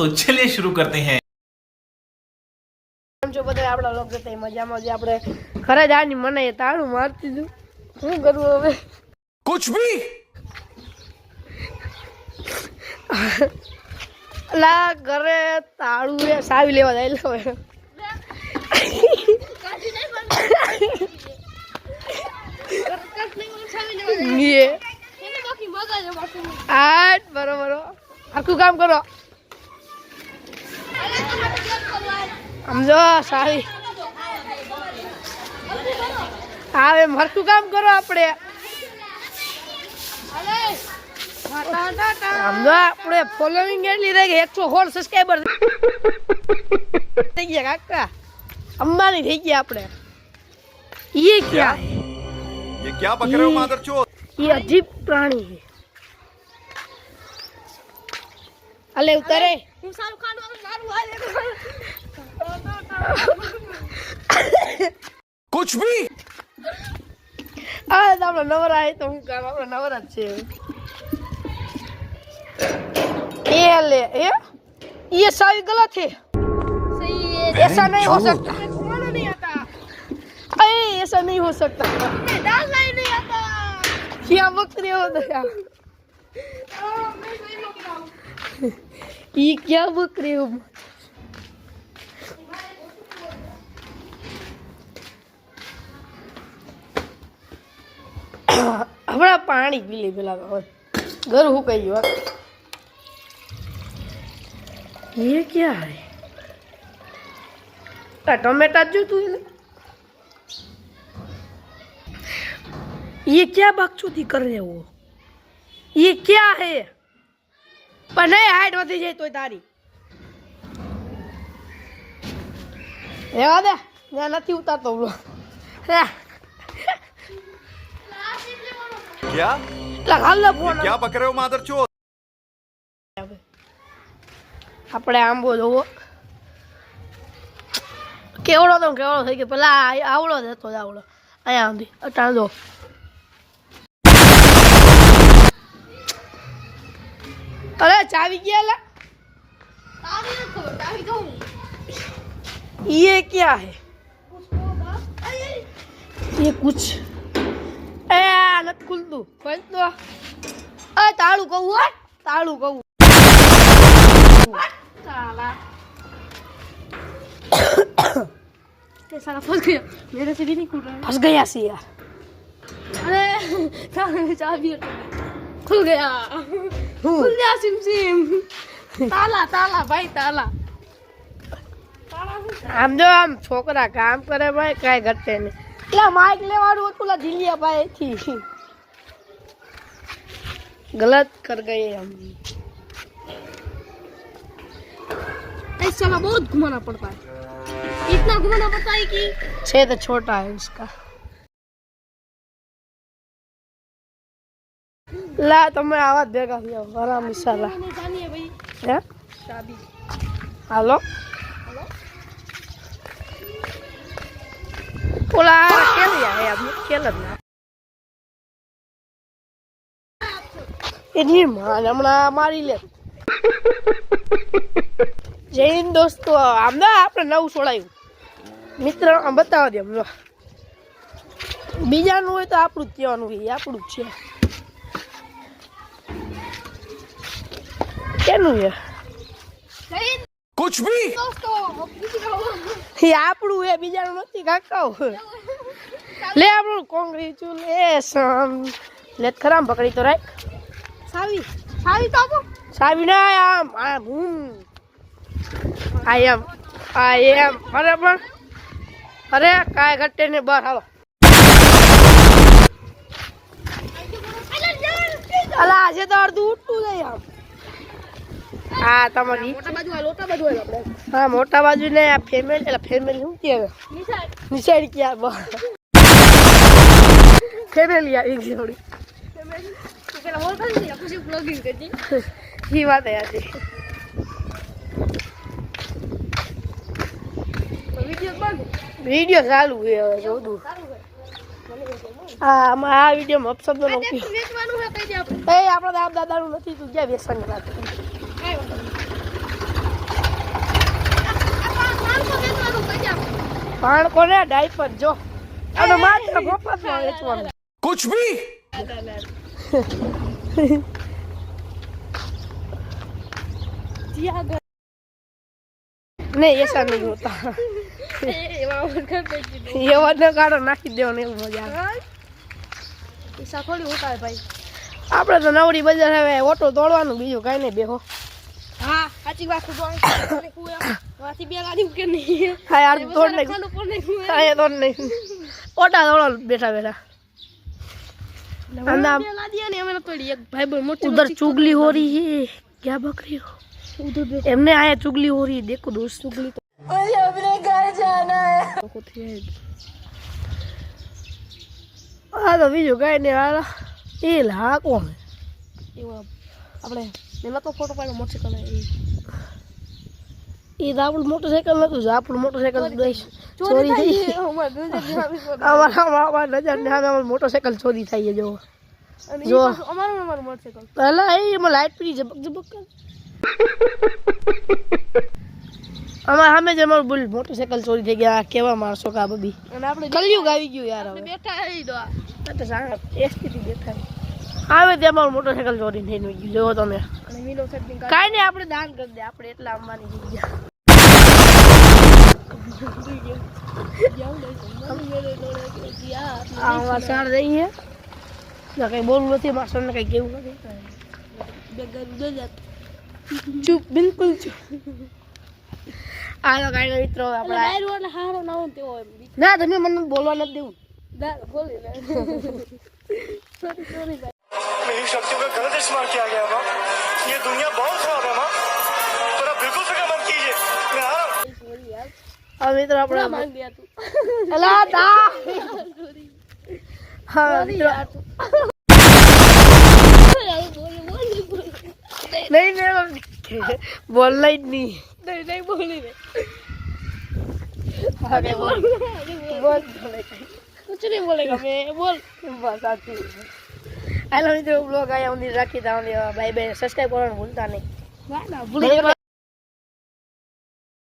तो चलिए शुरू करते हैं। जो બધા આપડા લોક જતા મજામાં જે આપણે ઘરે જાની મને તાળું મારતી દઉં શું કરું હવે कुछ भी લા ઘરે તાળું રે સાવી લેવા જાય લે હવે ये आठ बरोबर आखू काम करो समझो सारी हाँ मरकू काम करो अपने समझो अपने फॉलोइंग કેટલી રહી ગઈ 116 સબસ્ક્રાઇબર થઈ ગયા કાકા અંબાની થઈ ગયા આપણે ये क्या है ये क्या बक रहे हो मादरचोद? ये अजीब प्राणी है अले उतरे शाहरुख खान कुछ भी आ आपला नवरा है तो હું કામ આપણા નવરા છે ये ले ये सही गलत है सही है ऐसा नहीं हो सकता खाना नहीं आता अरे ऐसा नहीं हो सकता डालना ही नहीं आता क्या बकरी होता है ये क्या बकरी हो हमारा पानी पी ले पेला घर हो गई हो ये क्या है टमाटा जो तू ये क्या बकचोदी कर रहे हो ये क्या है पर नहीं हाइट वधी जाए तो तारी रेवा दे मैं नहीं उतारतो क्या लगा लो फोन क्या बक रहे हो मादरचोद? આપણે આંબો જોવો કેવડો તો કેવડો થઈ ગયો પેલા આવડો જ હતો આવડો અહીંયા આંધી અટાણ જો अरे चाबी क्या ला ये क्या है ये कुछ ए नत खुल दो खोल दो ए ताळू कहू ताळू कहू साला ये साला फंस गया मेरे से भी नहीं खुल रहा है फंस गया सी यार अरे चाबी खुल गया खुल गया सिम सिम ताला ताला भाई ताला આમ જો આમ છોકરા કામ કરે ભાઈ કાંઈ ઘટે નહીં એટલે માઇક લેવાનું હતું લા ઢીલિયા ભાઈ થી गलत कर गए हम इस साला बहुत घुमाना पड़ता है इतना घुमाना पड़ता है कि छेद छोटा है उसका ला તમે આવાજ ભેગા થયો હરામ ઇશાલા જાનીએ ભાઈ હે શાદી હાલો હાલો ઓલા કેલિયા હે અભી કેલના એની માં હમણાં મારી લે જૈન દોસ્તો આમને આપણે નવું છોડાયું મિત્ર આમ બતાવવા દે હમણાં બીજાનું હોય તો આપણું જ કહેવાનું હોય આપણું જ છે કેનું છે कुछ भी ये આપણું હે બીજાનું નથી કાકા લે આપણું કોંગ્રેચ્યુલેશન લે ખરામ પકડી તો રાખ સાવી સાવી તો આપો સાવી ના આમ આઈ એમ બરાબર અરે કાય ઘટે ને બહાર હાલો અલા આજે તો અડધું ઉઠતું જાય આમ हाँ તમારી મોટા બાજુ આપણે હા મોટા બાજુ ને આ ફેમિલી એટલે ફેમિલી શું કે નિશાળ કે ફેમિલી આવી ગઈ થોડી ફેમિલી પેલા બોલતા નથી પછી બ્લોગિંગ કરતી ઈ વાત હે આજે વિડિયો ચાલુ છે હવે જોડું હા આ વિડિયોમાં અપશબ્દનો ઉપયોગ વેચવાનું છે કઈ દે આપણે એ આપણા દાદાનું નથી તું ક્યાં વેચવાની વાત બાળકોને ડાયપર જો અને માત્ર મફતમાં વેચવાનું. कुछ भी नहीं ऐसा नहीं होता. ये वाला काढ़ो नाखी देવાનો એવું મજા આવે. ऐसा थोड़ी होता है भाई. આપણે તો નવડી બજાર હવે ઓટો દોડવાનું બીજું કાઈ નહીં બેહો. હા સાચી વાત તો વાથી બે ગાડી કે નહીં. હા યાર દોડ નહીં. હા એ દોડ નહીં. ઓટા દોડો બેઠા બેઠા. अंदर उधर चुगली हो रही है. क्या बक रही हो? उधर हमने आया चुगली हो रही है. देखो दोस्त चुगली तो मुझे अपने घर जाना है. आ तो बीजो गाय ने वाला ये ला कौन है? ये આપણે મેલા તો ફોટો પાડ્યો મોટરસાઇકલ એ આપણું મોટરસાઇકલ નતું આપણું મોટરસાઇકલ ચોરી થઈ અમારા નજર ને સામે મોટરસાઇકલ ચોરી થઈ છે જો જો અમારું મોટરસાઇકલ પહેલા એમાં લાઈટ પડી ઝબક ઝબક કર અમારા સામે જ અમારું બુલ મોટરસાઇકલ ચોરી થઈ ગયા કેવા માણસો કા બબી અને આપણે કલયુગ આવી ગયું યાર હવે બેઠા હઈ દો તો સારા એસટી થી બેઠા આવે તે અમારું મોટરસાઇકલ ચોરી થઈને ગયું જો તમે કાઈ નહીં આપણે દાન કરી દે આપણે એટલા અંબાની જગ્યા આવા સાર રહી હે ના કઈ બોલવું નથી માસ્ટર ને કઈ કેવું નથી ચૂપ બિલકુલ ચૂપ આ તો કઈ મિત્રો આપણા હારો ના હોય તેવો ના તમે મને બોલવા નથી દેવું ના બોલી લે સોરી ભાઈ मेरी शक्तियों का गलत इस्तेमाल किया गया माँ. ये दुनिया बहुत खराब है माँ. थोड़ा बिल्कुल फिक्र मत कीजिए. मैं आ रहा हूँ. अब मित्र अपना मान गया तू अल्लाह दा हाँ मित्र नहीं बोलना ही नहीं नहीं बोली बोल कुछ नहीं बोलेगा मैं बोल बस आती हेलो मित्रों ब्लॉग आया उन्हें राखी था बाय बाय सब्सक्राइब करना भूलता नहीं